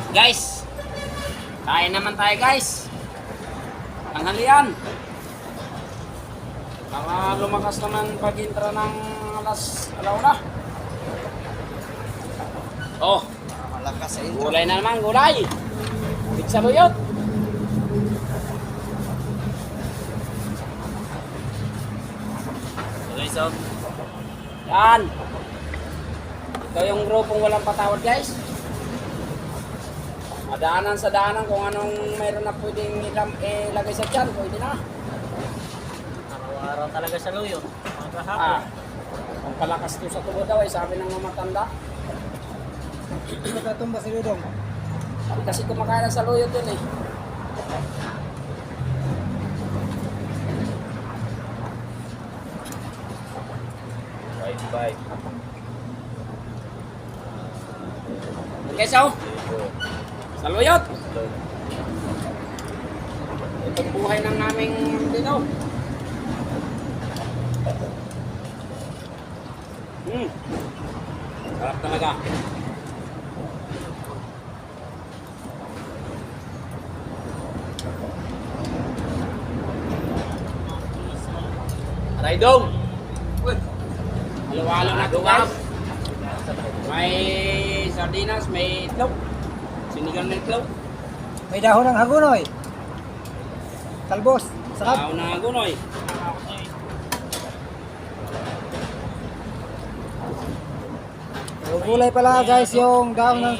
Guys, kain naman tayo guys. Tanghalian. Para lumakas naman pag-intra ng alauna. Oh, Malakas sa intro. gulay na naman, gulay. Pizza luyot. Okay, so. Yan. Ito yung grupong walang patawad guys. Madaanan sa daanan kung anong mayroon na pwedeng ilagay sa tiyan, pwede na. Araw-araw talaga sa luyo. Mga kahapon. Ah, ang palakas to sa tubo daw ay sabi ng mga matanda. Nagkatumba si Dudong. Kasi kumakain sa luyot yun eh. Bye. Okay, so. Sa luyot. Itong buhay ng naming dito. Sarap talaga. Raidong. Halo-halo na to guys. May sardinas, may itlog. Sinigang na itlog. May dahon ng hagunoy. Talbos. Sarap. Tao na gunoy. Gulay pala guys yung dahon ng